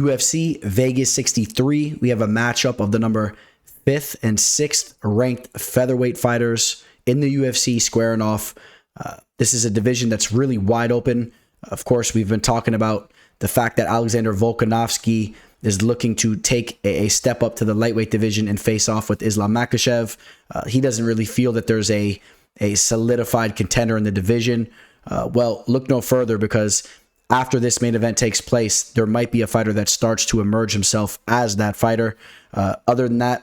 UFC Vegas 63. We have a matchup of the number 5th and 6th ranked featherweight fighters in the UFC squaring off. This is a division that's really wide open. Of course, we've been talking about the fact that Alexander Volkanovski is looking to take a step up to the lightweight division and face off with Islam Makhachev. He doesn't really feel that there's a solidified contender in the division. Well, look no further, because after this main event takes place, there might be a fighter that starts to emerge himself as that fighter. Other than that,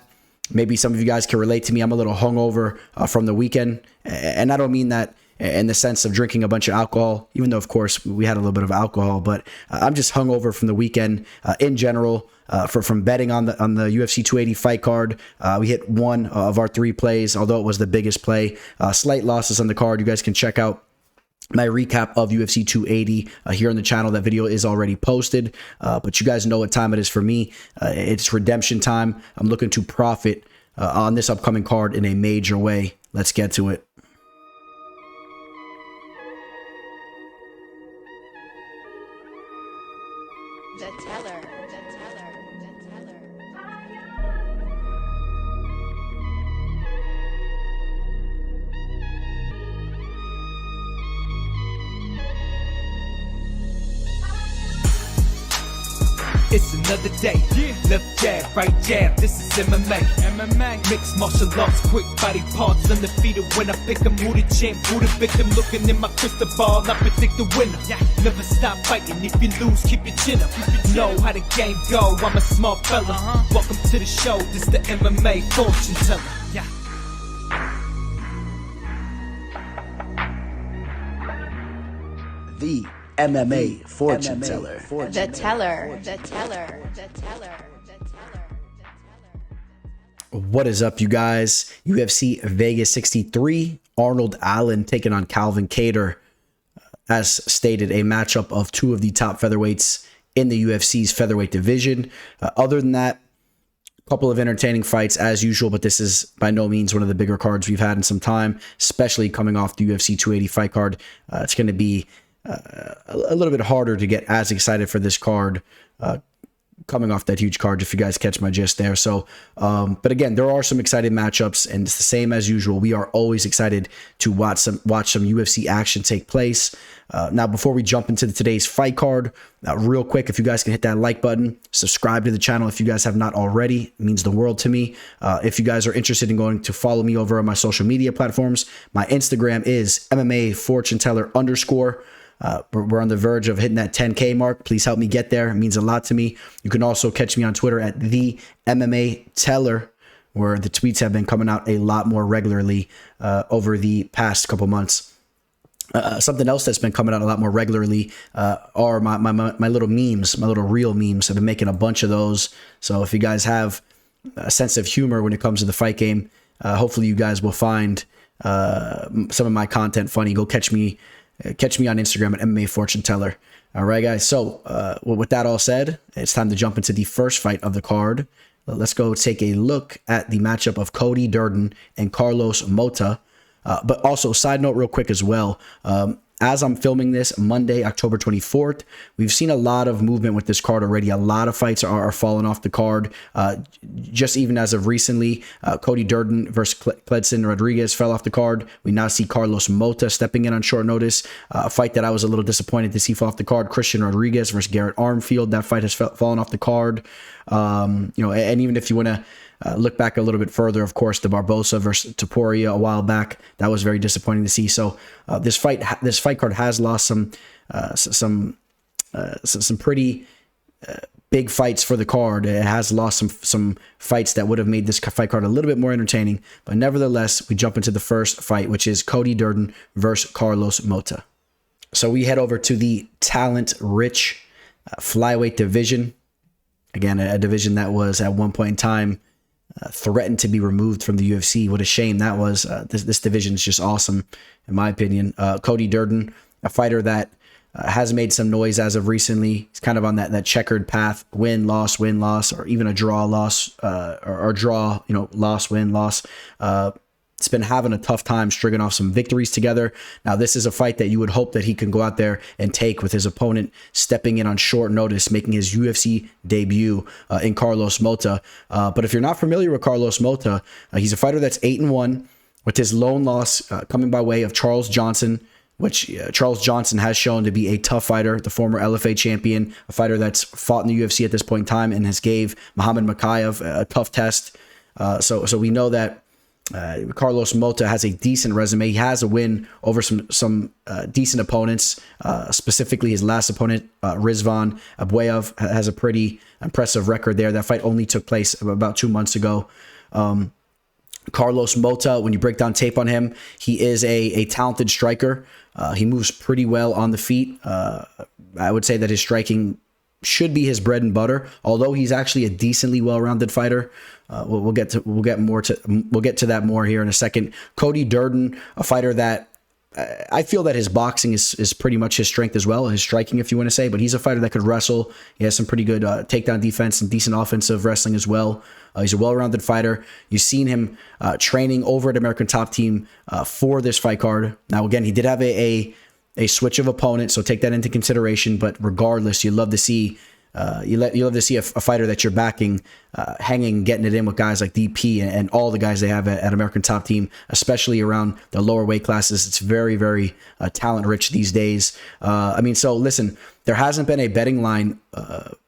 maybe some of you guys can relate to me. I'm a little hungover from the weekend, and I don't mean that in the sense of drinking a bunch of alcohol, even though, of course, we had a little bit of alcohol, but I'm just hungover from the weekend in general, from betting on the UFC 280 fight card. We hit one of our 3 plays, although it was the biggest play. Slight losses on the card. You guys can check out my recap of UFC 280 here on the channel. That video is already posted, but you guys know what time it is for me. It's redemption time. I'm looking to profit on this upcoming card in a major way. Let's get to it. It's another day, left jab, right jab, this is MMA. Mixed martial arts, quick body parts, undefeated when I pick 'em. Who the champ, who the victim, looking in my crystal ball, I predict the winner. Never stop fighting, if you lose, keep your chin up. Know how the game go, I'm a smart fella. Welcome to the show, this the MMA fortune teller. The MMA fortune teller. The teller. What is up, you guys? UFC Vegas 63. Arnold Allen taking on Calvin Kattar. As stated, a matchup of 2 of the top featherweights in the UFC's featherweight division. Other than that, a couple of entertaining fights as usual, but this is by no means one of the bigger cards we've had in some time, especially coming off the UFC 280 fight card. It's going to be a little bit harder to get as excited for this card coming off that huge card, if you guys catch my gist there. So, but again, there are some exciting matchups, and it's the same as usual. We are always excited to watch some UFC action take place. Now, before we jump into today's fight card, real quick, if you guys can hit that like button, subscribe to the channel if you guys have not already, it means the world to me. If you guys are interested in going to follow me over on my social media platforms, my Instagram is MMA Fortune Teller _. We're on the verge of hitting that 10K mark. Please help me get there. It means a lot to me. You can also catch me on Twitter at the MMA Teller, where the tweets have been coming out a lot more regularly over the past couple months. Something else that's been coming out a lot more regularly are my little memes, my little reel memes. I've been making a bunch of those. So if you guys have a sense of humor when it comes to the fight game, hopefully you guys will find some of my content funny. Go catch me on Instagram at MMA Fortune Teller. All right, guys. So with that all said, it's time to jump into the first fight of the card. Let's go take a look at the matchup of Cody Durden and Carlos Mota. But also, side note real quick as well, as I'm filming this Monday, October 24th, we've seen a lot of movement with this card already. A lot of fights are falling off the card. Just even as of recently, Cody Durden versus Kleydson Rodriguez fell off the card. We now see Carlos Mota stepping in on short notice. A fight that I was a little disappointed to see fall off the card. Christian Rodriguez versus Garrett Armfield. That fight has fallen off the card. And even if you want to look back a little bit further, of course, the Barbosa versus Topuria a while back, that was very disappointing to see. So this fight card has lost some pretty big fights for the card. It has lost some fights that would have made this fight card a little bit more entertaining. But nevertheless, we jump into the first fight, which is Cody Durden versus Carlos Mota. So we head over to the talent-rich flyweight division. Again, a division that was at one point in time threatened to be removed from the UFC. What a shame that was. This division is just awesome, in my opinion. Cody Durden, a fighter that has made some noise as of recently. He's kind of on that checkered path: win, loss, or even a draw, loss, or draw, loss, win, loss. it's been having a tough time stringing off some victories together. Now, this is a fight that you would hope that he can go out there and take, with his opponent stepping in on short notice, making his UFC debut in Carlos Mota. But if you're not familiar with Carlos Mota, he's a fighter that's 8-1, with his lone loss coming by way of Charles Johnson, which Charles Johnson has shown to be a tough fighter, the former LFA champion, a fighter that's fought in the UFC at this point in time and has gave Muhammad Mokaev a tough test. So we know that Carlos Mota has a decent resume. He has a win over some decent opponents, specifically his last opponent, Rizvan Abuev, has a pretty impressive record there. That fight only took place about 2 months ago. Carlos Mota, when you break down tape on him, he is a talented striker. He moves pretty well on the feet. I would say that his striking should be his bread and butter, although he's actually a decently well-rounded fighter. We'll get to that more here in a second. Cody Durden, a fighter that I feel that his boxing is pretty much his strength as well, his striking, if you want to say, but he's a fighter that could wrestle. He has some pretty good takedown defense and decent offensive wrestling as well. He's a well-rounded fighter. You've seen him training over at American Top Team for this fight card. Now, again, he did have a switch of opponent, so take that into consideration. But regardless, you love to see you love to see a fighter that you're backing hanging, getting it in with guys like DP and all the guys they have at American Top Team, especially around the lower weight classes. It's very, very talent rich these days. So listen, there hasn't been a betting line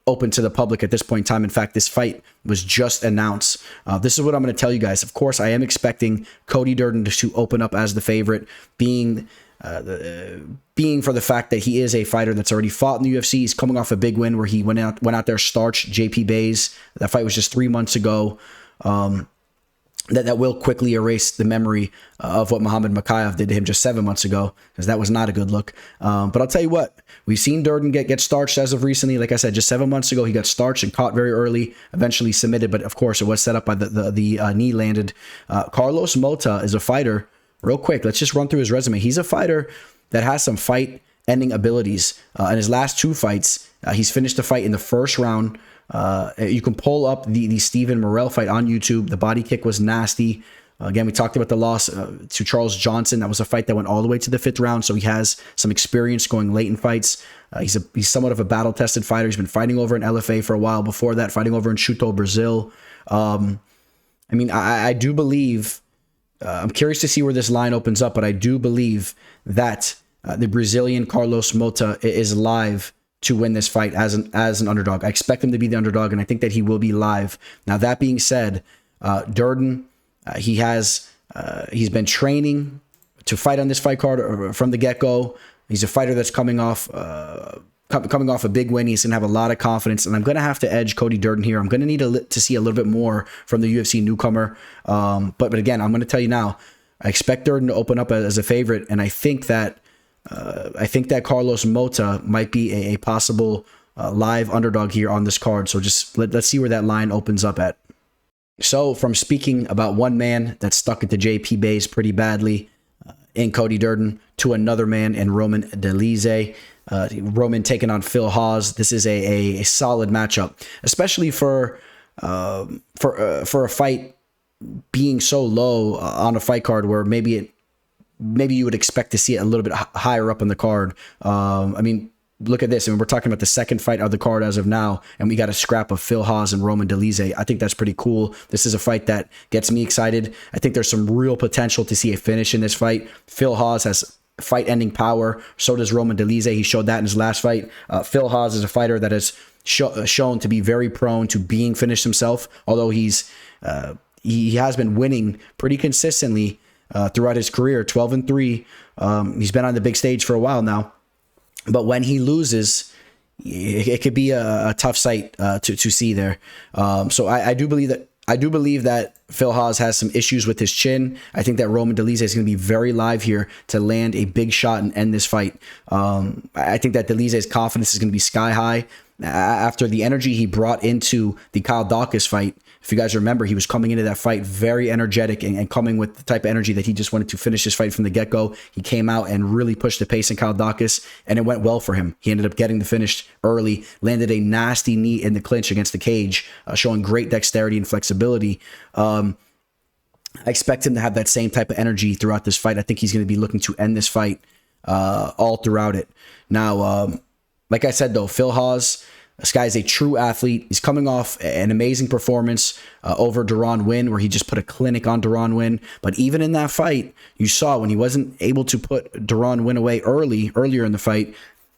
open to the public at this point in time. In fact, this fight was just announced. This is what I'm going to tell you guys. Of course, I am expecting Cody Durden to open up as the favorite, being for the fact that he is a fighter that's already fought in the UFC. He's coming off a big win where he went out there, starched JP Bays. That fight was just 3 months ago. That will quickly erase the memory of what Muhammad Mokaev did to him just 7 months ago, because that was not a good look. But I'll tell you what, we've seen Durden get starched as of recently. Like I said, just 7 months ago, he got starched and caught very early, eventually submitted, but of course it was set up by the knee landed. Carlos Mota is a fighter. Real quick, let's just run through his resume. He's a fighter that has some fight-ending abilities. In his last 2 fights, he's finished the fight in the first round. You can pull up the Steven Morrell fight on YouTube. The body kick was nasty. Again, we talked about the loss to Charles Johnson. That was a fight that went all the way to the 5th round, so he has some experience going late in fights. He's somewhat of a battle-tested fighter. He's been fighting over in LFA for a while. Before that, fighting over in Chuto, Brazil. I do believe... I'm curious to see where this line opens up, but I do believe that the Brazilian Carlos Mota is live to win this fight as an underdog. I expect him to be the underdog, and I think that he will be live. Now, that being said, Durden, he's been training to fight on this fight card from the get-go. He's a fighter that's coming off a big win. He's going to have a lot of confidence, and I'm going to have to edge Cody Durden here. I'm going to need to see a little bit more from the UFC newcomer. But again, I'm going to tell you now, I expect Durden to open up as a favorite, and I think that Carlos Mota might be a possible live underdog here on this card. So just let's see where that line opens up at. So from speaking about one man that stuck into JP Bays pretty badly in Cody Durden to another man in Roman Dolidze. Roman taking on Phil Hawes. This is a solid matchup, especially for a fight being so low on a fight card where maybe you would expect to see it a little bit higher up in the card. Look at this. We're talking about the second fight of the card as of now, and we got a scrap of Phil Hawes and Roman Dolidze. I think that's pretty cool. This is a fight that gets me excited. I think there's some real potential to see a finish in this fight. Phil Hawes has fight-ending power. So does Roman Dolidze. He showed that in his last fight. Phil Hawes is a fighter that has shown to be very prone to being finished himself, although he has been winning pretty consistently throughout his career, 12-3. He's been on the big stage for a while now. But when he loses, it could be a tough sight to see there. So I do believe that Phil Hawes has some issues with his chin. I think that Roman Dolidze is going to be very live here to land a big shot and end this fight. I think that Dolidze's confidence is going to be sky high after the energy he brought into the Kyle Dawkins fight. If you guys remember, he was coming into that fight very energetic and coming with the type of energy that he just wanted to finish his fight from the get-go. He came out and really pushed the pace in Kyle Dawkins, and it went well for him. He ended up getting the finish early, landed a nasty knee in the clinch against the cage, showing great dexterity and flexibility. I expect him to have that same type of energy throughout this fight. I think he's going to be looking to end this fight all throughout it. Now, like I said, though, Phil Hawes, this guy is a true athlete. He's coming off an amazing performance over Duran Win, where he just put a clinic on Duran Win. But even in that fight, you saw when he wasn't able to put Duran Win away earlier in the fight,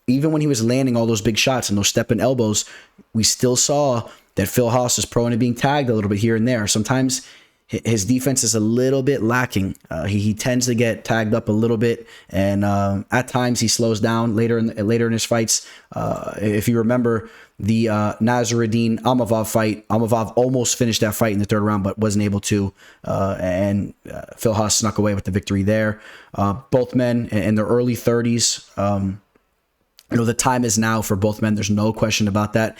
even when he was landing all those big shots and those step-in elbows, we still saw that Phil Hawes is prone to being tagged a little bit here and there. Sometimes his defense is a little bit lacking. He tends to get tagged up a little bit, and at times he slows down later in his fights. If you remember the Nasruddin Amavov fight, Amavov almost finished that fight in the third round, but wasn't able to, and Phil Hawes snuck away with the victory there. Both men in their early 30s. The time is now for both men. There's no question about that.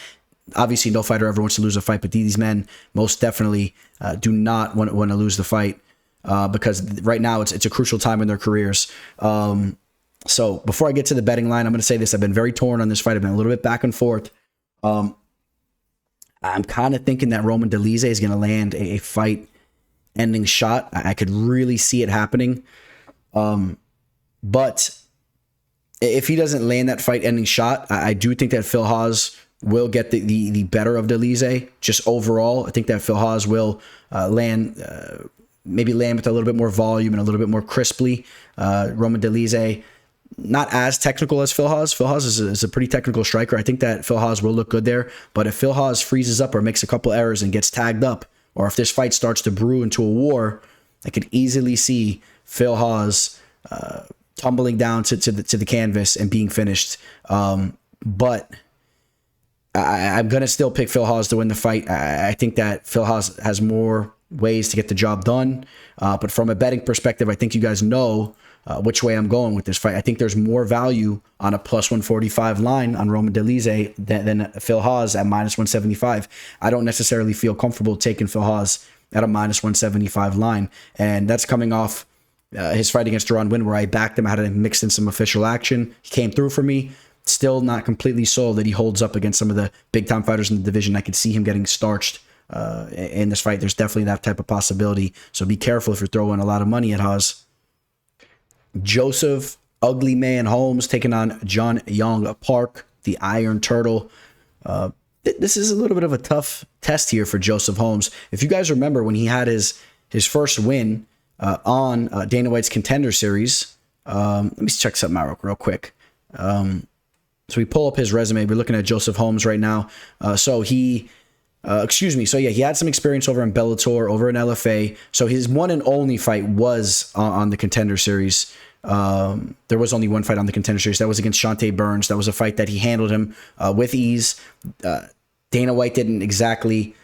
Obviously, no fighter ever wants to lose a fight, but these men most definitely do not want to lose the fight because right now it's a crucial time in their careers. So before I get to the betting line, I'm going to say this. I've been very torn on this fight. I've been a little bit back and forth. I'm kind of thinking that Roman Dolidze is going to land a fight-ending shot. I could really see it happening. But if he doesn't land that fight-ending shot, I do think that Phil Hawes will get the better of Dolidze. Just overall, I think that Phil Hawes will land with a little bit more volume and a little bit more crisply. Roman Dolidze, not as technical as Phil Hawes. Phil Hawes is a pretty technical striker. I think that Phil Hawes will look good there. But if Phil Hawes freezes up or makes a couple errors and gets tagged up, or if this fight starts to brew into a war, I could easily see Phil Hawes tumbling down to the canvas and being finished. But I'm going to still pick Phil Hawes to win the fight. I think that Phil Hawes has more ways to get the job done. But from a betting perspective, I think you guys know which way I'm going with this fight. I think there's more value on a plus 145 line on Roman Dolidze than Phil Hawes at minus 175. I don't necessarily feel comfortable taking Phil Hawes at a minus 175 line. And that's coming off his fight against Duran Win, where I backed him. I had to mix in some official action. He came through for me. Still not completely sold that he holds up against some of the big-time fighters in the division. I could see him getting starched in this fight. There's definitely that type of possibility. So be careful if you're throwing a lot of money at Hawes. Joseph Ugly Man Holmes taking on John Yong Park, the Iron Turtle. This is a little bit of a tough test here for Joseph Holmes. If you guys remember when he had his first win on Dana White's Contender Series, let me check something out real quick. So we pull up his resume. We're looking at Joseph Holmes right now. He had some experience over in Bellator, over in LFA. So his one and only fight was on the Contender Series. There was only one fight on the Contender Series. That was against Shante Burns. That was a fight that he handled him with ease. Dana White didn't exactly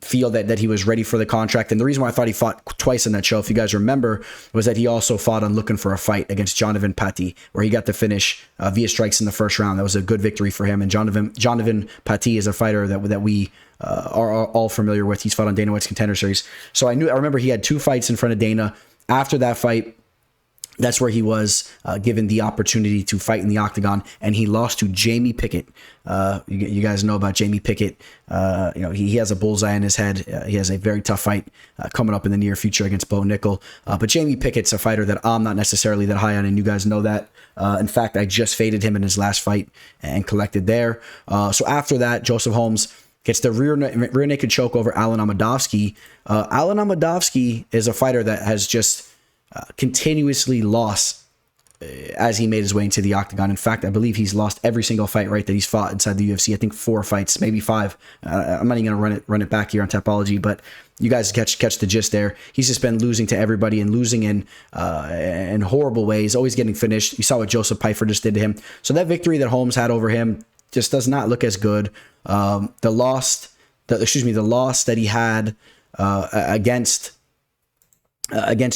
feel that he was ready for the contract. And the reason why I thought he fought twice in that show, if you guys remember, was that he also fought on Looking for a Fight against Jonathan Patti, where he got the finish via strikes in the first round. That was a good victory for him. And Jonathan Patti is a fighter that we are all familiar with. He's fought on Dana White's Contender Series. So I remember he had 2 fights in front of Dana. After that fight, that's where he was given the opportunity to fight in the octagon, and he lost to Jamie Pickett. You guys know about Jamie Pickett. He has a bullseye in his head. He has a very tough fight coming up in the near future against Bo Nickel. But Jamie Pickett's a fighter that I'm not necessarily that high on, and you guys know that. In fact, I just faded him in his last fight and collected there. So after that, Joseph Holmes gets the rear naked choke over Alan Amadovsky. Alan Amadovsky is a fighter that has just continuously lost as he made his way into the octagon. In fact, I believe he's lost every single fight that he's fought inside the UFC. I think 4 fights, maybe 5. I'm not even going to run it back here on Tapology, but you guys catch the gist there. He's just been losing to everybody and losing in horrible ways, always getting finished. You saw what Joseph Pyfer just did to him. So that victory that Holmes had over him just does not look as good. The loss that he had against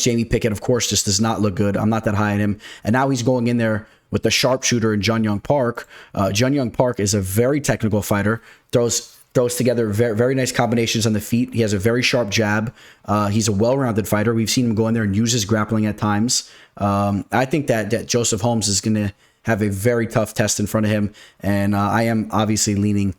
Jamie Pickett, of course, just does not look good. I'm not that high on him. And now he's going in there with the sharpshooter in John Young Park. John Young Park is a very technical fighter, throws together very, very nice combinations on the feet. He has a very sharp jab. He's a well-rounded fighter. We've seen him go in there and use his grappling at times. I think that Joseph Holmes is going to have a very tough test in front of him. And I am obviously leaning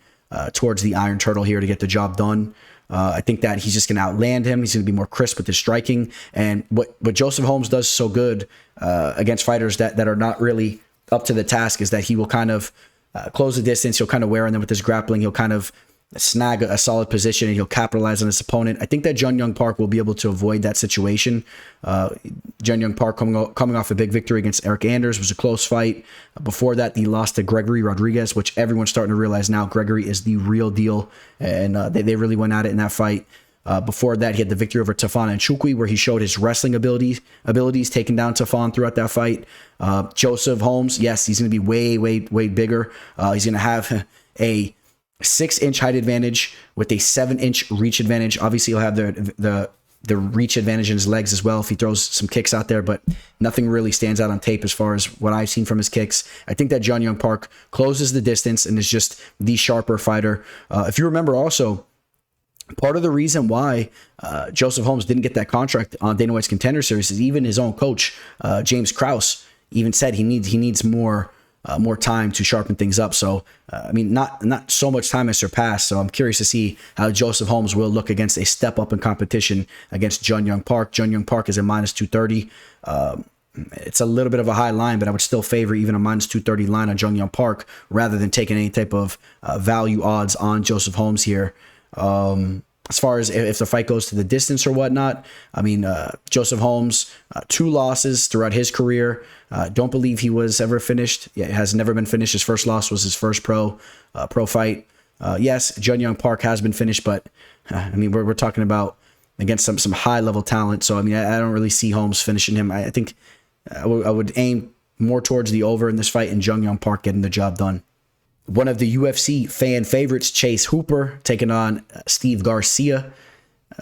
towards the Iron Turtle here to get the job done. I think that he's just going to outland him. He's going to be more crisp with his striking. And what Joseph Holmes does so good against fighters that are not really up to the task is that he will kind of close the distance. He'll kind of wear on them with his grappling. He'll kind of snag a solid position and he'll capitalize on his opponent. I think that Jun-Young Park will be able to avoid that situation. Jun-Young Park coming off a big victory against Eric Anders was a close fight. Before that, he lost to Gregory Rodriguez, which everyone's starting to realize now Gregory is the real deal, and they really went at it in that fight. Before that, he had the victory over Tafon Nchukwi, where he showed his wrestling abilities, taking down Tafon throughout that fight. Joseph Holmes, yes, he's going to be way bigger. He's going to have a 6-inch height advantage with a 7-inch reach advantage. Obviously, he'll have the reach advantage in his legs as well if he throws some kicks out there, but nothing really stands out on tape as far as what I've seen from his kicks. I think that Jun-Young Park closes the distance and is just the sharper fighter. If you remember also, part of the reason why Joseph Holmes didn't get that contract on Dana White's Contender Series is even his own coach, James Krause, even said he needs more time to sharpen things up. So, I mean, not so much time has surpassed. So I'm curious to see how Joseph Holmes will look against a step up in competition against Jun-Young Park. Jun-Young Park is a -230. It's a little bit of a high line, but I would still favor even a -230 line on Jun-Young Park rather than taking any type of value odds on Joseph Holmes here. As far as if the fight goes to the distance or whatnot, I mean, Joseph Holmes, 2 losses throughout his career. Don't believe he was ever finished. Yeah, it has never been finished. His first loss was his first pro fight. Yes, Jun-Young Park has been finished, but I mean, we're talking about against some high level talent. So I mean, I don't really see Holmes finishing him. I think I would aim more towards the over in this fight and Jun-Young Park getting the job done. One of the UFC fan favorites, Chase Hooper, taking on Steve Garcia.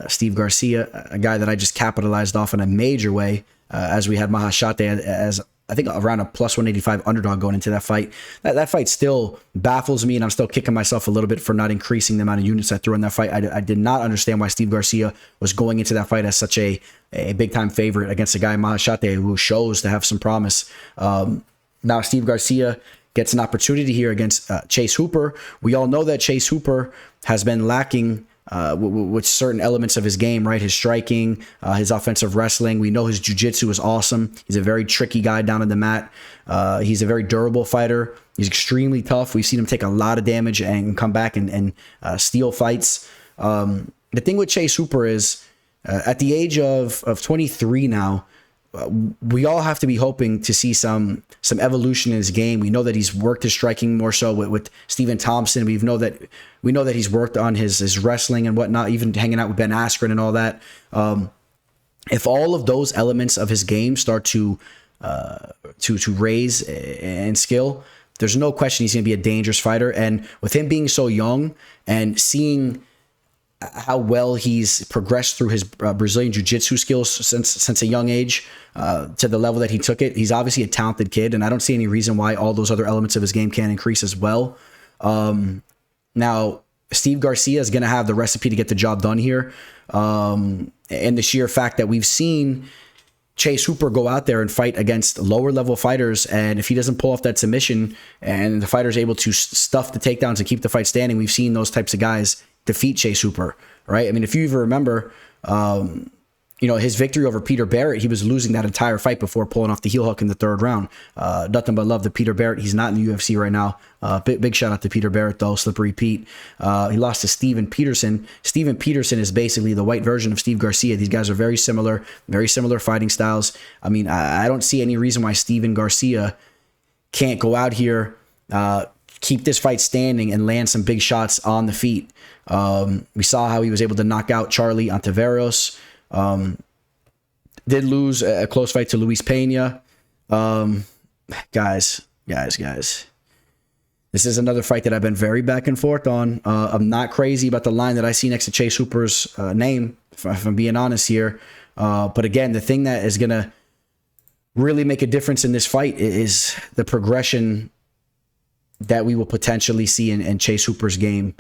Steve Garcia, a guy that I just capitalized off in a major way, as we had Mahashate as I think around a +185 underdog going into that fight. That fight still baffles me, and I'm still kicking myself a little bit for not increasing the amount of units I threw in that fight. I did not understand why Steve Garcia was going into that fight as such a big-time favorite against a guy, Mahashate, who shows to have some promise. Now Steve Garcia gets an opportunity here against Chase Hooper. We all know that Chase Hooper has been lacking with certain elements of his game, right? His striking, his offensive wrestling. We know his jiu-jitsu is awesome. He's a very tricky guy down on the mat. He's a very durable fighter. He's extremely tough. We've seen him take a lot of damage and come back and steal fights. The thing with Chase Hooper is at the age of 23 now, we all have to be hoping to see some evolution in his game. We know that he's worked his striking more so with Stephen Thompson. We know that he's worked on his wrestling and whatnot, even hanging out with Ben Askren and all that. If all of those elements of his game start to raise and skill, there's no question he's going to be a dangerous fighter. And with him being so young and seeing how well he's progressed through his Brazilian jiu-jitsu skills since a young age to the level that he took it. He's obviously a talented kid, and I don't see any reason why all those other elements of his game can't increase as well. Now, Steve Garcia is going to have the recipe to get the job done here. And the sheer fact that we've seen Chase Hooper go out there and fight against lower level fighters, and if he doesn't pull off that submission and the fighter's able to stuff the takedowns and keep the fight standing, we've seen those types of guys defeat Chase Hooper, right? I mean, if you even remember, his victory over Peter Barrett, he was losing that entire fight before pulling off the heel hook in the 3rd round. Nothing but love to Peter Barrett. He's not in the UFC right now. Big shout out to Peter Barrett, though. Slippery Pete. He lost to Steven Peterson. Steven Peterson is basically the white version of Steve Garcia. These guys are very similar fighting styles. I mean, I don't see any reason why Steven Garcia can't go out here, keep this fight standing and land some big shots on the feet. We saw how he was able to knock out Charlie Ontiveros. Did lose a close fight to Luis Pena. Guys. This is another fight that I've been very back and forth on. I'm not crazy about the line that I see next to Chase Hooper's name, if I'm being honest here. But again, the thing that is going to really make a difference in this fight is the progression that we will potentially see in Chase Hooper's game.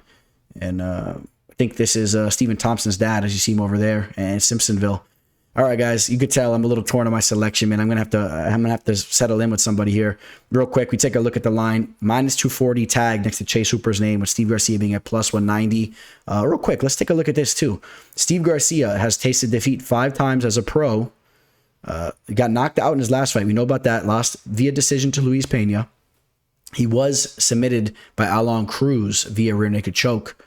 And I think this is Stephen Thompson's dad, as you see him over there, and Simpsonville. All right, guys, you could tell I'm a little torn on my selection, man. I'm gonna have to settle in with somebody here real quick. We take a look at the line. Minus 240 tag next to Chase Hooper's name, with Steve Garcia being at plus 190. Real quick, let's take a look at this too. Steve Garcia has tasted defeat 5 times as a pro. Got knocked out in his last fight. We know about that. Lost via decision to Luis Pena. He was submitted by Alon Cruz via rear naked choke.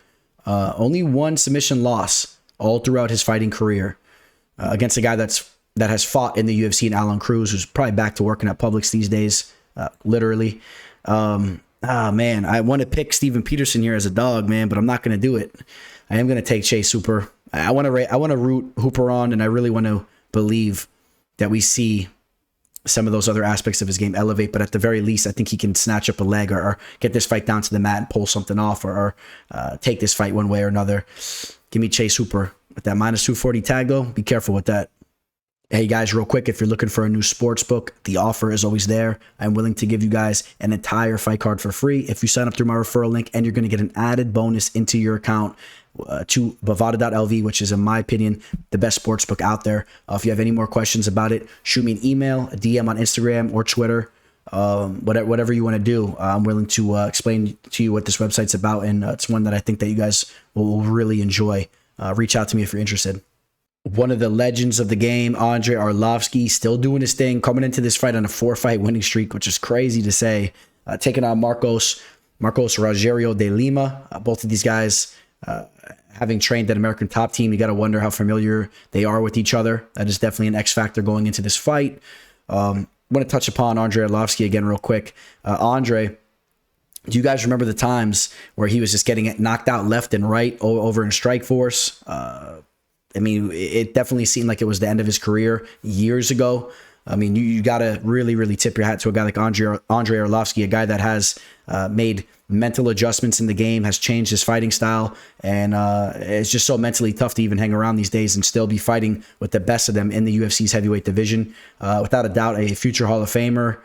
Only 1 submission loss all throughout his fighting career. Against a guy that has fought in the UFC, and Alon Cruz, who's probably back to working at Publix these days, literally. Man, I want to pick Steven Peterson here as a dog, man, but I'm not going to do it. I am going to take Chase Hooper. I want to root Hooper on, and I really want to believe that we see some of those other aspects of his game elevate, but at the very least, I think he can snatch up a leg or get this fight down to the mat and pull something off, or take this fight one way or another. Give me Chase Hooper. With that minus 240 tag, though, be careful with that. Hey, guys, real quick, if you're looking for a new sports book, the offer is always there. I'm willing to give you guys an entire fight card for free if you sign up through my referral link, and you're going to get an added bonus into your account to Bovada.lv, which is, in my opinion, the best sports book out there. If you have any more questions about it, shoot me an email, a DM on Instagram or Twitter, whatever you want to do. I'm willing to explain to you what this website's about, and it's one that I think that you guys will really enjoy. Reach out to me if you're interested. One of the legends of the game, Andrei Arlovski, still doing his thing, coming into this fight on a 4-fight winning streak, which is crazy to say. Taking on Marcos Rogério de Lima. Both of these guys, having trained at American Top Team, you got to wonder how familiar they are with each other. That is definitely an X factor going into this fight. I want to touch upon Andrei Arlovski again real quick. Andrei, do you guys remember the times where he was just getting knocked out left and right over in Strikeforce? I mean, it definitely seemed like it was the end of his career years ago. I mean, you got to really, really tip your hat to a guy like Andrei Arlovski, a guy that has made mental adjustments in the game, has changed his fighting style, and it's just so mentally tough to even hang around these days and still be fighting with the best of them in the UFC's heavyweight division. Without a doubt, a future Hall of Famer.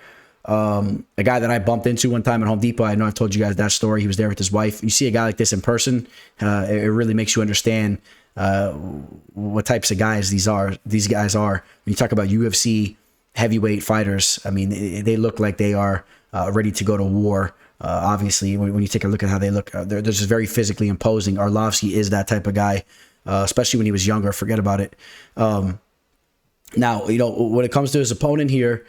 A guy that I bumped into one time at Home Depot. I know I've told you guys that story. He was there with his wife. You see a guy like this in person, it really makes you understand what types of guys these guys are. When you talk about UFC heavyweight fighters, I mean, they look like they are ready to go to war. Obviously, when you take a look at how they look, they're just very physically imposing. Arlovski is that type of guy, especially when he was younger. Forget about it. Now, when it comes to his opponent here,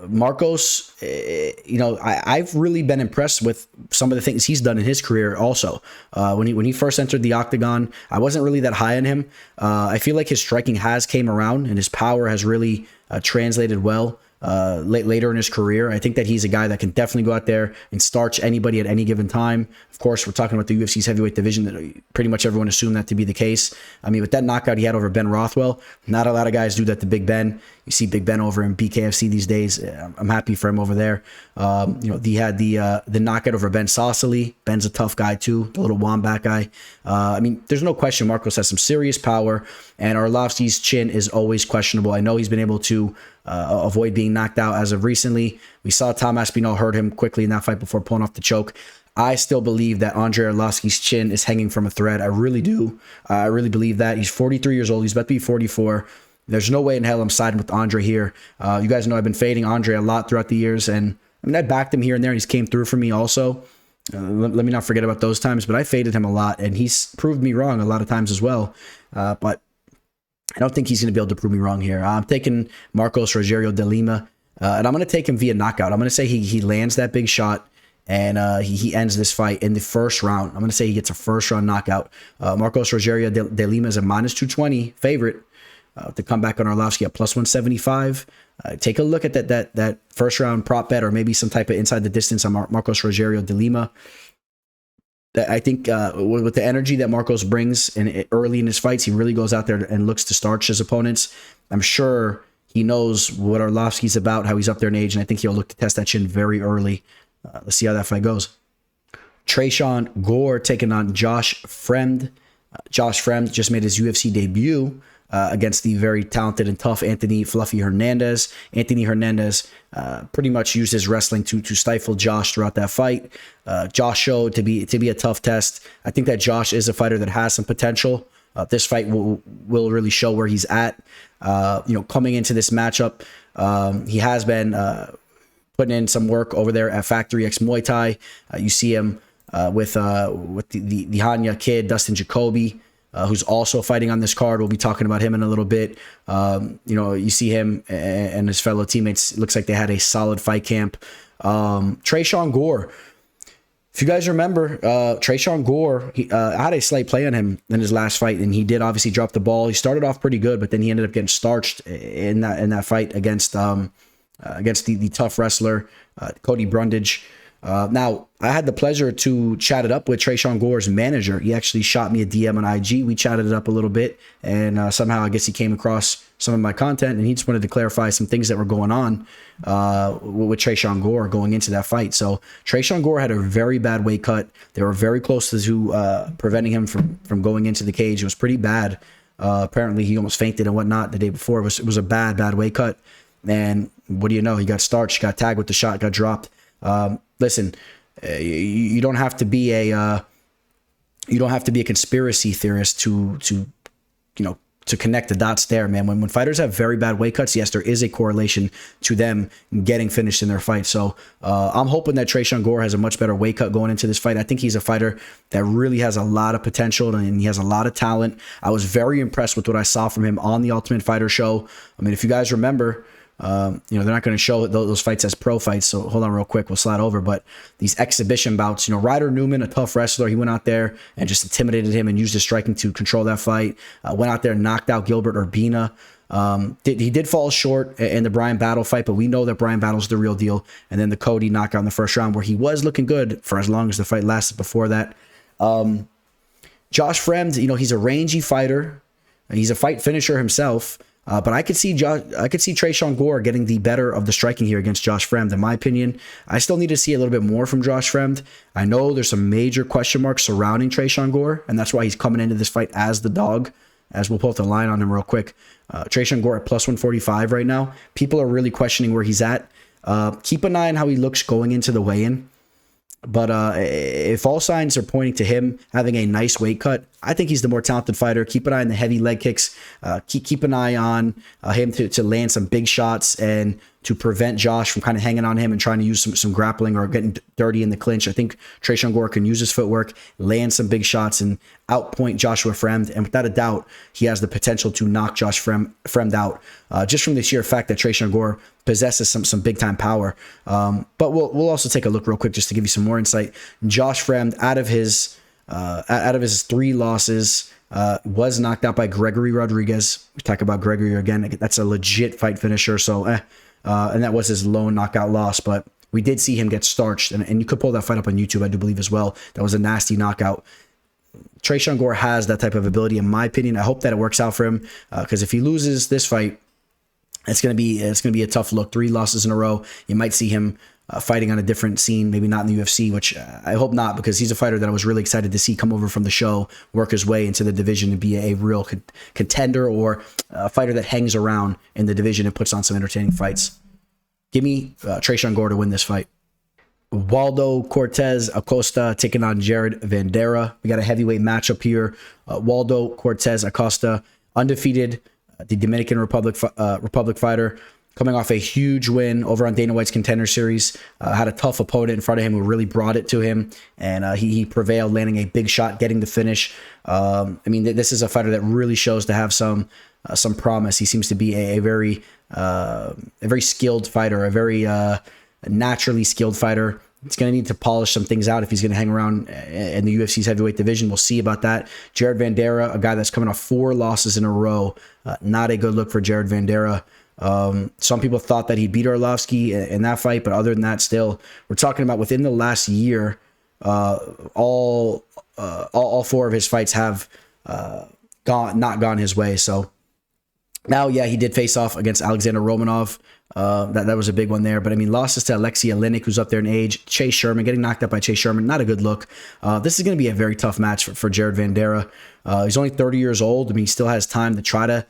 Marcos, I've really been impressed with some of the things he's done in his career also. When he first entered the octagon, I wasn't really that high on him. I feel like his striking has came around, and his power has really translated well later in his career. I think that he's a guy that can definitely go out there and starch anybody at any given time. Of course, we're talking about the UFC's heavyweight division. That pretty much everyone assumed that to be the case. I mean, with that knockout he had over Ben Rothwell, not a lot of guys do that to Big Ben. You see Big Ben over in BKFC these days. I'm happy for him over there. He had the knockout over Ben Saucely. Ben's a tough guy too, the little wombat guy. I mean, there's no question Marcos has some serious power, and Arlovski's chin is always questionable. I know he's been able to avoid being knocked out as of recently. We saw Tom Aspinall hurt him quickly in that fight before pulling off the choke. I still believe that Andrei Arlovski's chin is hanging from a thread. I really do. I really believe that. He's 43 years old. He's about to be 44. There's no way in hell I'm siding with Andrei here. You guys know I've been fading Andrei a lot throughout the years, and I mean, I backed him here and there, and he's came through for me also. Let me not forget about those times, but I faded him a lot, and he's proved me wrong a lot of times as well. But I don't think he's going to be able to prove me wrong here. I'm taking Marcos Rogério de Lima, and I'm going to take him via knockout. I'm going to say he lands that big shot, and he ends this fight in the first round. I'm going to say he gets a first-round knockout. Marcos Rogério de Lima is a minus 220 favorite to come back on Arlovski at plus 175. Take a look at that first-round prop bet, or maybe some type of inside the distance on Marcos Rogério de Lima. I think with the energy that Marcos brings early in his fights, he really goes out there and looks to starch his opponents. I'm sure he knows what Arlovski's about, how he's up there in age, and I think he'll look to test that chin very early. Let's see how that fight goes. Tresean Gore taking on Josh Fremd. Josh Fremd just made his UFC debut against the very talented and tough Anthony Fluffy Hernandez. Anthony Hernandez pretty much used his wrestling to stifle Josh throughout that fight. Josh showed to be a tough test. I think that Josh is a fighter that has some potential. This fight will really show where he's at. Coming into this matchup, he has been putting in some work over there at Factory X Muay Thai. You see him with the Hanya kid, Dustin Jacoby, who's also fighting on this card. We'll be talking about him in a little bit. You see him and his fellow teammates. It looks like they had a solid fight camp. Tresean Gore. If you guys remember, Tresean Gore, I had a slight play on him in his last fight, and he did obviously drop the ball. He started off pretty good, but then he ended up getting starched in that fight against the tough wrestler, Cody Brundage. Now, I had the pleasure to chat it up with Tresean Gore's manager. He actually shot me a DM on IG. We chatted it up a little bit, and somehow I guess he came across some of my content, and he just wanted to clarify some things that were going on with Tresean Gore going into that fight. So Tresean Gore had a very bad weight cut. They were very close to preventing him from going into the cage. It was pretty bad. Apparently, he almost fainted and whatnot the day before. It was a bad weight cut. And what do you know? He got starched, got tagged with the shot, got dropped. Listen, you don't have to be a conspiracy theorist to connect the dots there, man. When fighters have very bad weight cuts, yes, there is a correlation to them getting finished in their fight. So I'm hoping that Tresean Gore has a much better weight cut going into this fight. I think he's a fighter that really has a lot of potential and he has a lot of talent. I was very impressed with what I saw from him on the Ultimate Fighter show. I mean, if you guys remember, they're not going to show those fights as pro fights. So hold on real quick. We'll slide over. But these exhibition bouts, Ryder Newman, a tough wrestler, he went out there and just intimidated him and used his striking to control that fight. Went out there and knocked out Gilbert Urbina. He did fall short in the Brian Battle fight, but we know that Brian Battle's the real deal. And then the Cody knockout in the first round where he was looking good for as long as the fight lasted before that. Josh Fremd, he's a rangy fighter. He's a fight finisher himself. But I could see Tresean Gore getting the better of the striking here against Josh Fremd. In my opinion, I still need to see a little bit more from Josh Fremd. I know there's some major question marks surrounding Tresean Gore, and that's why he's coming into this fight as the dog. As we'll pull up the line on him real quick. Tresean Gore at plus 145 right now. People are really questioning where he's at. Keep an eye on how he looks going into the weigh-in. But if all signs are pointing to him having a nice weight cut, I think he's the more talented fighter. Keep an eye on the heavy leg kicks. Keep an eye on him to land some big shots and to prevent Josh from kind of hanging on him and trying to use some grappling or getting dirty in the clinch. I think Tresean Gore can use his footwork, land some big shots, and outpoint Joshua Fremd. And without a doubt, he has the potential to knock Josh Fremd out just from the sheer fact that Tresean Gore possesses some big time power. But we'll also take a look real quick just to give you some more insight. Josh Fremd, out of his 3 losses, was knocked out by Gregory Rodriguez. We talk about Gregory again. That's a legit fight finisher. So, and that was his lone knockout loss. But we did see him get starched, and you could pull that fight up on YouTube, I do believe as well. That was a nasty knockout. Tresean Gore has that type of ability, in my opinion. I hope that it works out for him, because if he loses this fight, it's gonna be a tough look. 3 losses in a row. You might see him fighting on a different scene, maybe not in the UFC, which I hope not, because he's a fighter that I was really excited to see come over from the show, work his way into the division and be a real contender, or a fighter that hangs around in the division and puts on some entertaining fights. Give me Tresean Gore to win this fight. Waldo Cortes-Acosta taking on Jared Vanderaa. We got a heavyweight matchup here. Waldo Cortes-Acosta, undefeated, the Dominican Republic fighter, coming off a huge win over on Dana White's Contender Series. Had a tough opponent in front of him who really brought it to him, and he prevailed, landing a big shot, getting the finish. This is a fighter that really shows to have some promise. He seems to be a very skilled fighter, a very naturally skilled fighter. He's going to need to polish some things out if he's going to hang around in the UFC's heavyweight division. We'll see about that. Jared Vanderaa, a guy that's coming off 4 losses in a row. Not a good look for Jared Vanderaa. Some people thought that he beat Arlovski in that fight, but other than that, still, we're talking about within the last year, all 4 of his fights have not gone his way. So now, yeah, he did face off against Alexander Romanov. That was a big one there. But losses to Alexei Oleinik, who's up there in age. Chase Sherman, getting knocked out by Chase Sherman, not a good look. This is going to be a very tough match for Jared Vanderaa. He's only 30 years old. He still has time to try to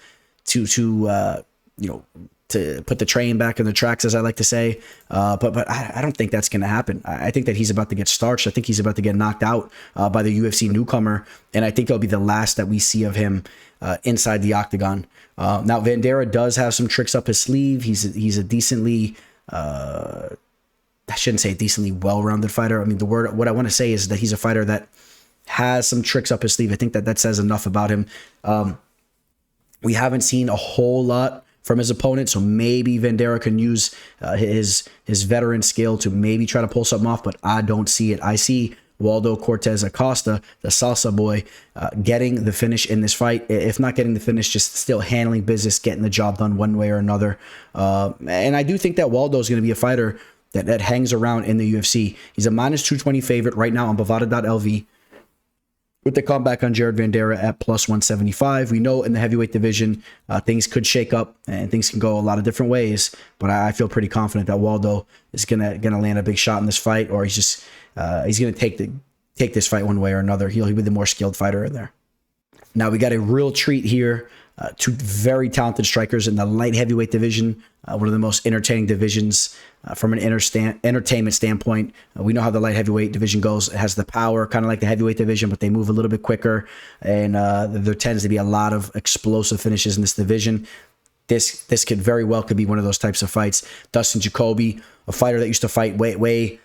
to put the train back in the tracks, as I like to say. But I don't think that's going to happen. I think that he's about to get starched. I think he's about to get knocked out by the UFC newcomer, and I think it'll be the last that we see of him inside the octagon. Now, Vanderaa does have some tricks up his sleeve. He's a decently, I shouldn't say a decently well-rounded fighter. I mean, what I want to say is that he's a fighter that has some tricks up his sleeve. I think that says enough about him. We haven't seen a whole lot from his opponent, so maybe Vanderaa can use his veteran skill to maybe try to pull something off, but I don't see it. I see Waldo Cortes-Acosta, the salsa boy, getting the finish in this fight. If not getting the finish, just still handling business, getting the job done one way or another. And I do think that Waldo is going to be a fighter that hangs around in the UFC. He's a -220 favorite right now on Bovada.lv. With the comeback on Jared Vanderaa at +175. We know in the heavyweight division, things could shake up and things can go a lot of different ways, but I feel pretty confident that Waldo is gonna land a big shot in this fight, or he's gonna take this fight one way or another. He'll be the more skilled fighter in there. Now we got a real treat here. Two very talented strikers in the light heavyweight division, one of the most entertaining divisions from an entertainment standpoint. We know how the light heavyweight division goes. It has the power, kind of like the heavyweight division, but they move a little bit quicker, and there tends to be a lot of explosive finishes in this division. This could very well could be one of those types of fights. Dustin Jacoby, a fighter that used to fight way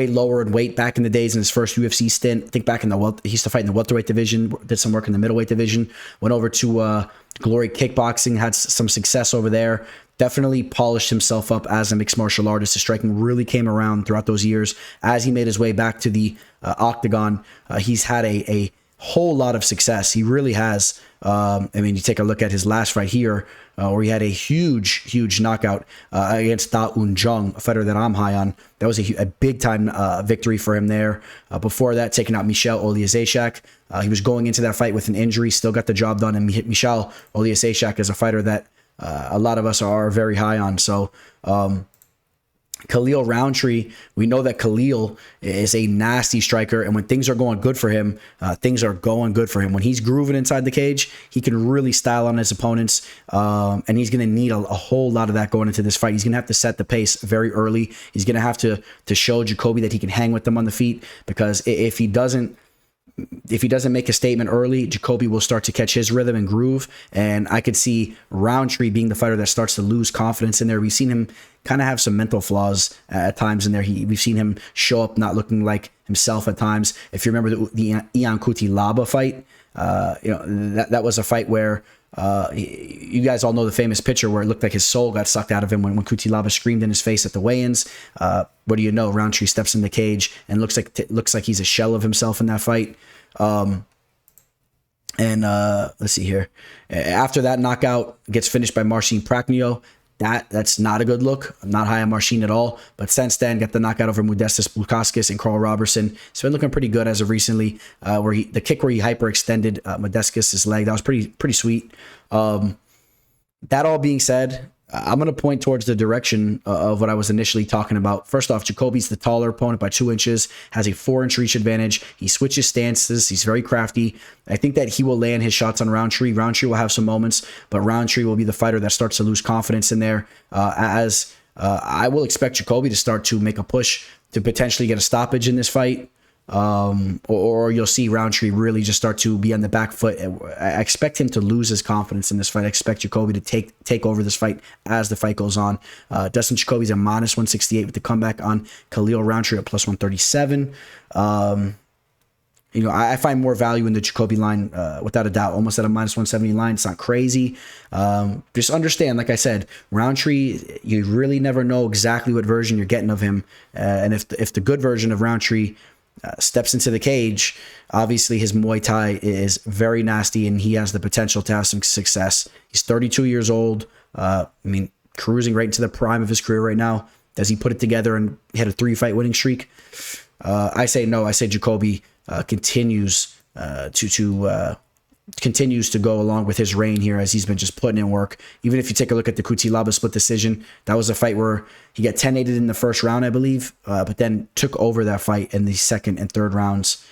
lower in weight back in the days in his first UFC stint. I think back in he used to fight in the welterweight division, did some work in the middleweight division, went over to Glory Kickboxing, had some success over there. Definitely polished himself up as a mixed martial artist. His striking really came around throughout those years. As he made his way back to the octagon, he's had a whole lot of success. He really has. I mean, you take a look at his last fight here, where he had a huge knockout against Da Un Jung, a fighter that I'm high on. That was a big-time victory for him there. Before that, taking out Michel Oliasechak. He was going into that fight with an injury, still got the job done, and Michel Oliasechak is a fighter that a lot of us are very high on. So, Khalil Rountree, we know that Khalil is a nasty striker, and when things are going good for him, things are going good for him. When he's grooving inside the cage, he can really style on his opponents, and he's going to need a whole lot of that going into this fight. He's going to have to set the pace very early. He's going to have to show Jacoby that he can hang with them on the feet, because if he doesn't make a statement early, Jacoby will start to catch his rhythm and groove, and I could see Rountree being the fighter that starts to lose confidence in there. We've seen him kind of have some mental flaws at times in there. We've seen him show up not looking like himself at times. If you remember the Ian Cutelaba fight, that was a fight where you guys all know the famous picture where it looked like his soul got sucked out of him when Cutelaba screamed in his face at the weigh-ins. What do you know? Rountree steps in the cage and looks like he's a shell of himself in that fight. Let's see here. After that knockout, gets finished by Marcin Prachnio. That's not a good look. I'm not high on Marcin at all. But since then, got the knockout over Modestas Bukauskas and Carl Robertson. It's been looking pretty good as of recently. The kick where he hyperextended Modestas' leg, that was pretty sweet. That all being said, I'm going to point towards the direction of what I was initially talking about. First off, Jacoby's the taller opponent by 2 inches, has a 4-inch reach advantage. He switches stances. He's very crafty. I think that he will land his shots on Rountree. Rountree will have some moments, but Rountree will be the fighter that starts to lose confidence in there. I will expect Jacoby to start to make a push to potentially get a stoppage in this fight. Or you'll see Rountree really just start to be on the back foot. I expect him to lose his confidence in this fight. I expect Jacoby to take over this fight as the fight goes on. Dustin Jacoby's a -168 with the comeback on Khalil Rountree at +137. I find more value in the Jacoby line without a doubt. Almost at a -170 line. It's not crazy. Just understand, like I said, Rountree, you really never know exactly what version you're getting of him. And if the good version of Rountree steps into the cage, obviously his Muay Thai is very nasty and he has the potential to have some success. He's 32 years old. Cruising right into the prime of his career right now. Does he put it together and hit a 3-fight winning streak? I say no. I say Jacoby continues to go along with his reign here as he's been just putting in work. Even if you take a look at the Cutelaba split decision, that was a fight where he got 10-8'd in the first round, I believe, but then took over that fight in the second and third rounds.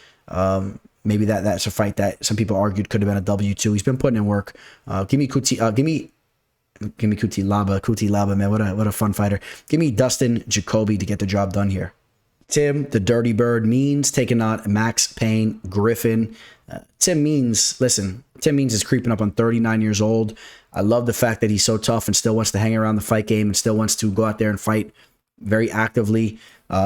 Maybe that's a fight that some people argued could have been a W2. He's been putting in work. Give me Give me Kuti Laba, man. What a fun fighter. Give me Dustin Jacoby to get the job done here. Tim, the Dirty Bird, Means taking on Max Payne Griffin. Tim Means is creeping up on 39 years old. I love the fact that he's so tough and still wants to hang around the fight game and still wants to go out there and fight very actively.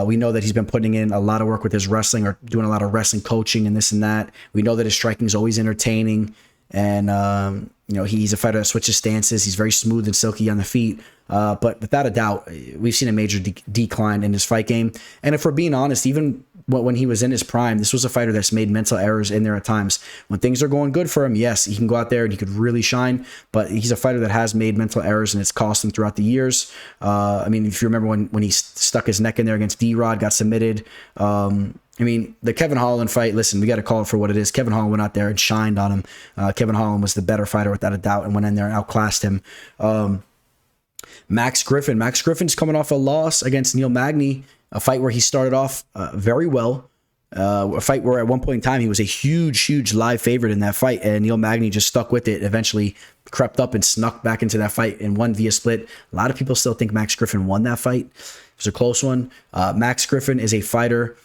We know that he's been putting in a lot of work with his wrestling or doing a lot of wrestling coaching and this and that. We know that his striking is always entertaining. And, he's a fighter that switches stances. He's very smooth and silky on the feet. But without a doubt, we've seen a major decline in his fight game. And if we're being honest, even when he was in his prime, this was a fighter that's made mental errors in there at times. When things are going good for him, yes, he can go out there and he could really shine. But he's a fighter that has made mental errors, and it's cost him throughout the years. If you remember when he stuck his neck in there against D-Rod, got submitted. The Kevin Holland fight, listen, we got to call it for what it is. Kevin Holland went out there and shined on him. Kevin Holland was the better fighter without a doubt and went in there and outclassed him. Max Griffin's coming off a loss against Neil Magny, a fight where he started off very well. A fight where at one point in time he was a huge live favorite in that fight, and Neil Magny just stuck with it, eventually crept up and snuck back into that fight and won via split. A lot of people still think Max Griffin won that fight. It was a close one. Max Griffin is a fighter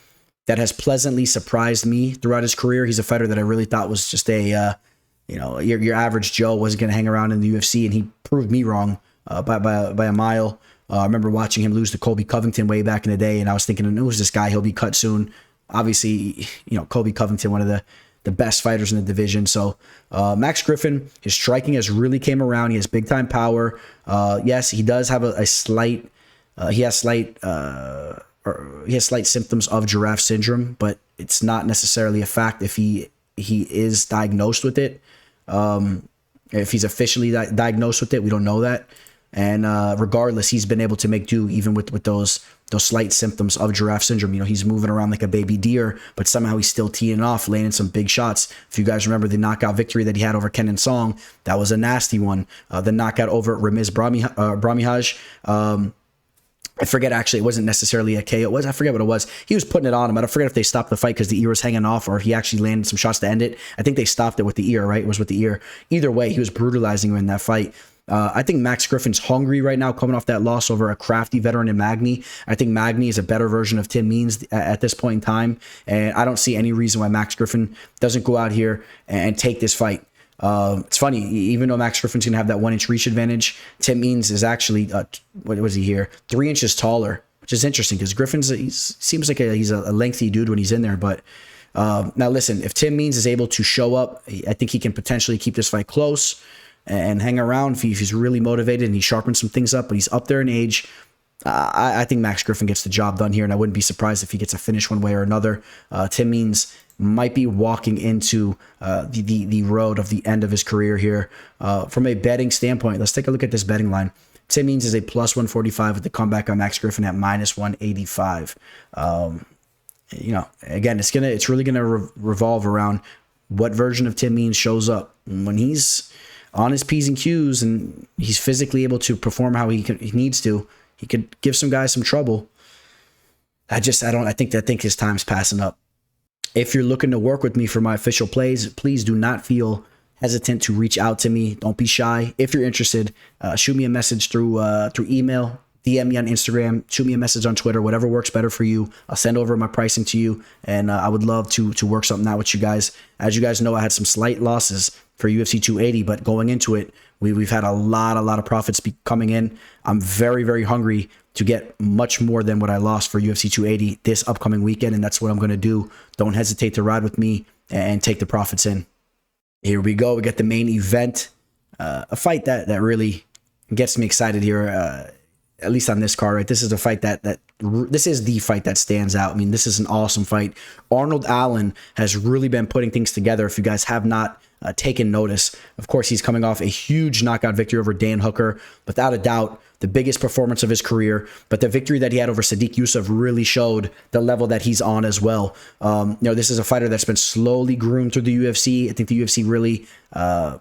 that has pleasantly surprised me throughout his career. He's a fighter that I really thought was just your average Joe, wasn't going to hang around in the UFC, and he proved me wrong by a mile. I remember watching him lose to Colby Covington way back in the day, and I was thinking, who's this guy? He'll be cut soon. Obviously, Colby Covington, one of the best fighters in the division. So Max Griffin, his striking has really came around. He has big time power. Yes, he does have a slight. He has slight symptoms of giraffe syndrome, but it's not necessarily a fact if he is diagnosed with it. If he's officially diagnosed with it, we don't know that. And regardless, he's been able to make do even with those slight symptoms of giraffe syndrome. He's moving around like a baby deer, but somehow he's still teeing off, landing some big shots. If you guys remember the knockout victory that he had over Kenan Song, that was a nasty one. The knockout over Ramiz Brahimaj. I forget, actually, it wasn't necessarily a KO. I forget what it was. He was putting it on him. I don't forget if they stopped the fight because the ear was hanging off or he actually landed some shots to end it. I think they stopped it with the ear, right? It was with the ear. Either way, he was brutalizing him in that fight. I think Max Griffin's hungry right now, coming off that loss over a crafty veteran in Magny. I think Magny is a better version of Tim Means at this point in time, and I don't see any reason why Max Griffin doesn't go out here and take this fight. It's funny, even though Max Griffin's going to have that 1-inch reach advantage, Tim Means is actually, what was he here? 3 inches taller, which is interesting because seems like he's a lengthy dude when he's in there. But now listen, if Tim Means is able to show up, I think he can potentially keep this fight close and hang around if he's really motivated and he sharpens some things up, but he's up there in age. I think Max Griffin gets the job done here, and I wouldn't be surprised if he gets a finish one way or another. Tim Means might be walking into the road of the end of his career here. From a betting standpoint, let's take a look at this betting line. Tim Means is a plus 145 with the comeback on Max Griffin at minus 185. Again, it's really gonna revolve around what version of Tim Means shows up when he's on his P's and Q's and he's physically able to perform how he needs to. He could give some guys some trouble. I think his time's passing up. If you're looking to work with me for my official plays, please do not feel hesitant to reach out to me. Don't be shy. If you're interested, shoot me a message through email, DM me on Instagram, shoot me a message on Twitter, whatever works better for you. I'll send over my pricing to you, and I would love to work something out with you guys. As you guys know, I had some slight losses for UFC 280, but going into it, we've had a lot of profits coming in. I'm very, very hungry to get much more than what I lost for UFC 280 this upcoming weekend, and that's what I'm going to do. Don't hesitate to ride with me and take the profits in. Here we go. We got the main event, a fight that really gets me excited here, at least on this card, right? This is the fight this is the fight that stands out. I mean, this is an awesome fight. Arnold Allen has really been putting things together. If you guys have not taken notice, of course, he's coming off a huge knockout victory over Dan Hooker, without a doubt the biggest performance of his career. But the victory that he had over Sadiq Yusuff really showed the level that he's on as well. This is a fighter that's been slowly groomed through the UFC. I think the UFC really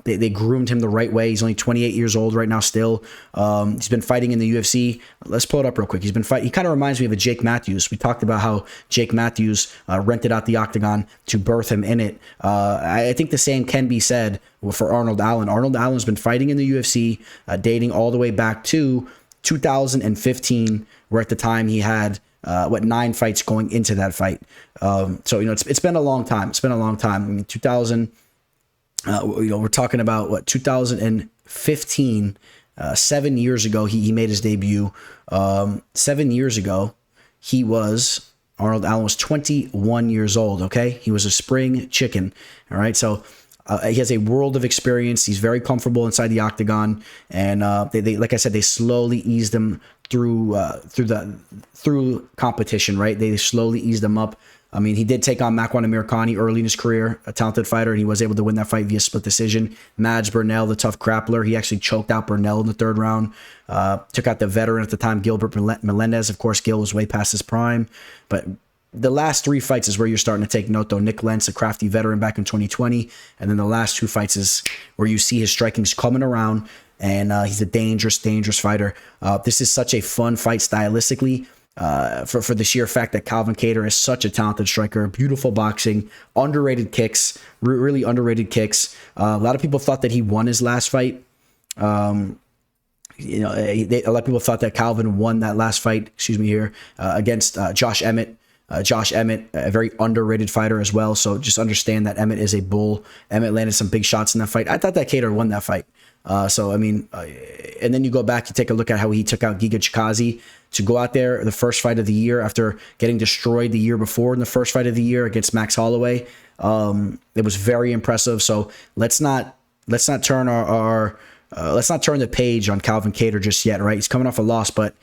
they groomed him the right way. He's only 28 years old right now still. He's been fighting in the UFC. Let's pull it up real quick. He's been fighting. He kind of reminds me of a Jake Matthews. We talked about how Jake Matthews rented out the octagon to birth him in it. I think the same can can be said for Arnold Allen. Arnold Allen's been fighting in the UFC, dating all the way back to 2015, where at the time he had 9 fights going into that fight. So it's been a long time. It's been a long time. I mean, 2000. We're talking about 2015. 7 years ago, he made his debut. 7 years ago, Arnold Allen was 21 years old. Okay, he was a spring chicken. All right, so he has a world of experience. He's very comfortable inside the octagon, and they like I said, they slowly eased him through competition. Right, they slowly eased him up. I mean, he did take on Makwan Amirkhani early in his career, a talented fighter, and he was able to win that fight via split decision. Mads Burnell, the tough grappler, he actually choked out Burnell in the 3rd round. Took out the veteran at the time, Gilbert Melendez. Of course, Gil was way past his prime. But the last 3 fights is where you're starting to take note, though. Nick Lentz, a crafty veteran back in 2020. And then the last 2 fights is where you see his striking's coming around, and he's a dangerous, dangerous fighter. This is such a fun fight stylistically. For the sheer fact that Calvin Kattar is such a talented striker, beautiful boxing, underrated kicks, really underrated kicks. A lot of people thought that he won his last fight. A lot of people thought that Calvin won that last fight. Against Josh Emmett. Josh Emmett, a very underrated fighter as well. So just understand that Emmett is a bull. Emmett landed some big shots in that fight. I thought that Kattar won that fight. And then you go back, you take a look at how he took out Giga Chikazi to go out there, the first fight of the year after getting destroyed the year before in the first fight of the year against Max Holloway. It was very impressive. So let's not turn let's not turn the page on Calvin Kattar just yet, right? He's coming off a loss, but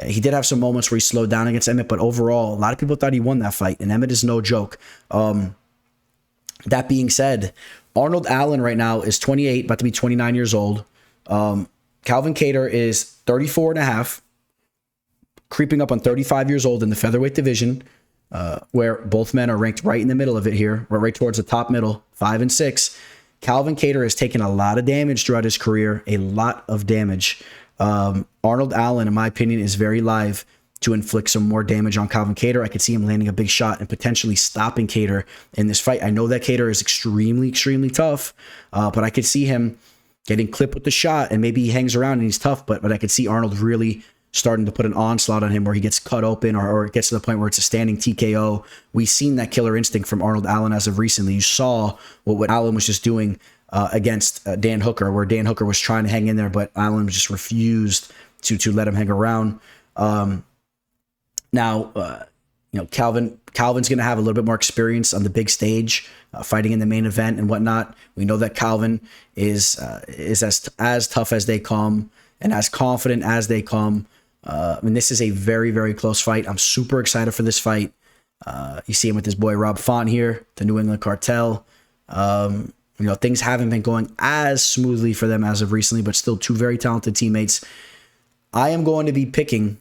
he did have some moments where he slowed down against Emmett, but overall, a lot of people thought he won that fight, and Emmett is no joke. That being said, Arnold Allen right now is 28, about to be 29 years old. Calvin Kattar is 34 and a half, creeping up on 35 years old in the featherweight division, where both men are ranked right in the middle of it here. We're right towards the top middle, 5 and 6. Calvin Kattar has taken a lot of damage throughout his career, a lot of damage. Arnold Allen, in my opinion, is very live to inflict some more damage on Calvin Kattar. I could see him landing a big shot and potentially stopping Kattar in this fight. I know that Kattar is extremely, extremely tough, but I could see him getting clipped with the shot, and maybe he hangs around and he's tough, but I could see Arnold really starting to put an onslaught on him where he gets cut open or it gets to the point where it's a standing TKO. We've seen that killer instinct from Arnold Allen as of recently. You saw what Allen was just doing against Dan Hooker, where Dan Hooker was trying to hang in there, but Allen just refused to let him hang around. Calvin's going to have a little bit more experience on the big stage, fighting in the main event and whatnot. We know that Calvin is as tough as they come and as confident as they come. This is a very, very close fight. I'm super excited for this fight. You see him with his boy Rob Font here, the New England Cartel. Things haven't been going as smoothly for them as of recently, but still 2 very talented teammates. I am going to be picking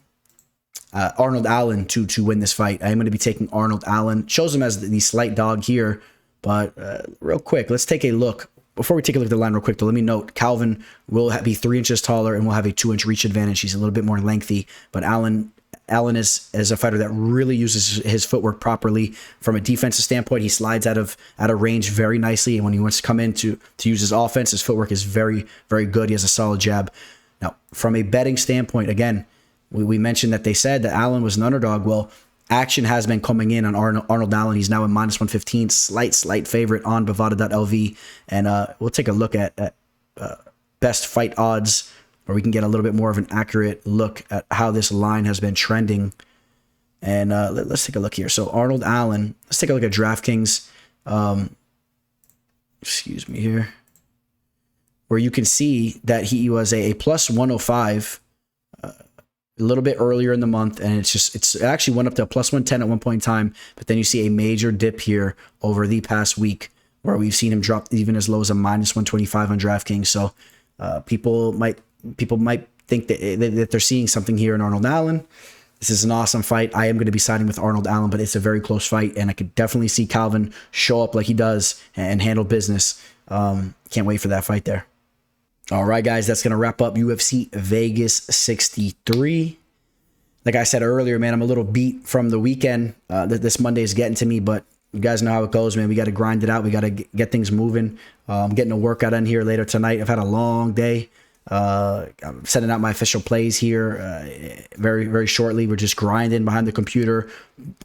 Arnold Allen to win this fight. I am going to be taking Arnold Allen. Shows him as the slight dog here, but real quick, let's take a look. Before we take a look at the line real quick, though, let me note, Calvin will be 3 inches taller and will have a 2-inch reach advantage. He's a little bit more lengthy, but Allen is a fighter that really uses his footwork properly. From a defensive standpoint, he slides out of range very nicely, and when he wants to come in to use his offense, his footwork is very, very good. He has a solid jab. Now, from a betting standpoint, again, we mentioned that they said that Allen was an underdog. Well, action has been coming in on Arnold Allen. He's now a -115, slight favorite on Bovada.lv. And we'll take a look at best fight odds, where we can get a little bit more of an accurate look at how this line has been trending. And let's take a look here. So Arnold Allen, let's take a look at DraftKings. Excuse me here. Where you can see that he was a +105 a little bit earlier in the month, and it actually went up to a +110 at one point in time, but then you see a major dip here over the past week, where we've seen him drop even as low as a -125 on DraftKings. So people might think that they're seeing something here in Arnold Allen. This is an awesome fight. I am going to be siding with Arnold Allen, but it's a very close fight, and I could definitely see Calvin show up like he does and handle business. Can't wait for that fight there. All right, guys, that's going to wrap up UFC Vegas 63. Like I said earlier, man, I'm a little beat from the weekend. This Monday is getting to me, but you guys know how it goes, man. We got to grind it out. We got to get things moving. I'm getting a workout in here later tonight. I've had a long day. I'm sending out my official plays here very, very shortly. We're just grinding behind the computer,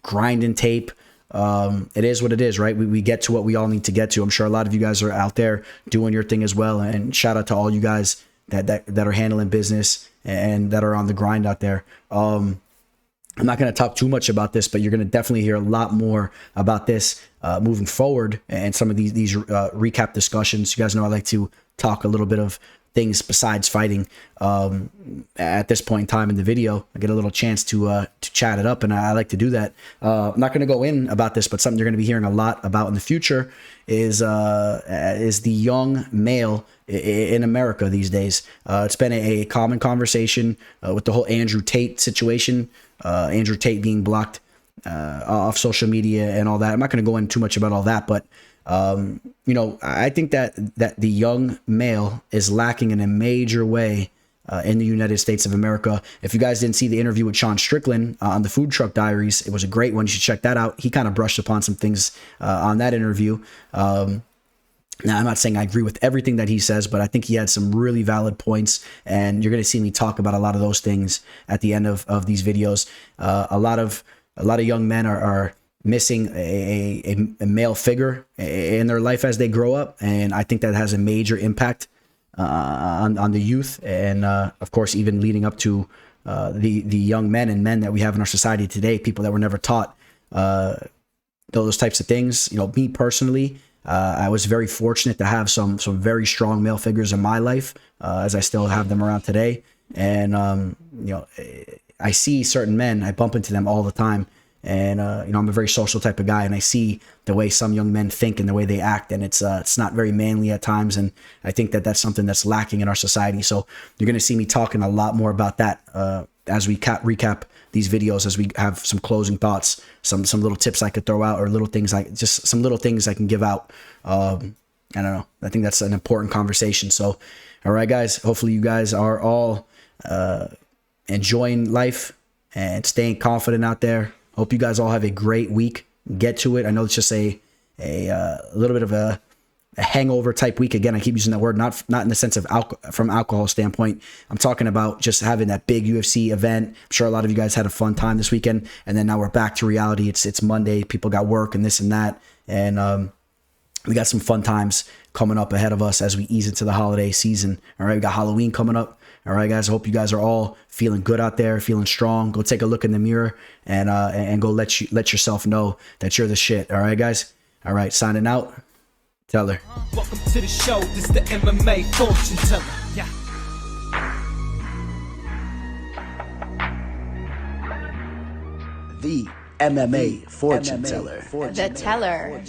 grinding tape. It is what it is, right? We get to what we all need to get to. I'm sure a lot of you guys are out there doing your thing as well. And shout out to all you guys that are handling business and that are on the grind out there. I'm not going to talk too much about this, but you're going to definitely hear a lot more about this moving forward and some of these recap discussions. You guys know I like to talk a little bit of things besides fighting. At this point in time in the video, I get a little chance to chat it up, and I like to do that. I'm not going to go in about this, but something you're going to be hearing a lot about in the future is the young male in America these days. It's been a common conversation with the whole Andrew Tate situation. Andrew Tate being blocked off social media and all that. I'm not going to go into too much about all that, but you know, I think that the young male is lacking in a major way in the United States of America. If you guys didn't see the interview with Sean Strickland on the Food Truck Diaries, it was a great one. You should check that out. He kind of brushed upon some things on that interview. Now, I'm not saying I agree with everything that he says, but I think he had some really valid points, and you're going to see me talk about a lot of those things at the end of these videos. A lot of young men are missing a male figure in their life as they grow up, and I think that has a major impact on the youth, and of course, even leading up to the young men and men that we have in our society today, people that were never taught those types of things. You know, me personally, I was very fortunate to have some very strong male figures in my life, as I still have them around today. And you know, I see certain men, I bump into them all the time, and you know, I'm a very social type of guy, and I see the way some young men think and the way they act, and it's not very manly at times, and I think that that's something that's lacking in our society. So you're going to see me talking a lot more about that as we recap these videos, as we have some closing thoughts, some little tips I could throw out, or little things just some little things I can give out. I don't know. I think that's an important conversation. So, all right, guys, hopefully you guys are all enjoying life and staying confident out there. Hope you guys all have a great week. Get to it. I know it's just a little bit of a hangover type week. Again, I keep using that word, not in the sense of from alcohol standpoint. I'm talking about just having that big UFC event. I'm sure a lot of you guys had a fun time this weekend, and then now we're back to reality. It's Monday. People got work and this and that, and we got some fun times coming up ahead of us as we ease into the holiday season. All right, we got Halloween coming up. All right, guys, I hope you guys are all feeling good out there, feeling strong. Go take a look in the mirror and go let yourself know that you're the shit. All right, guys. All right, signing out. Teller. Welcome to the show. This the MMA fortune teller. Yeah. The MMA fortune teller. The teller.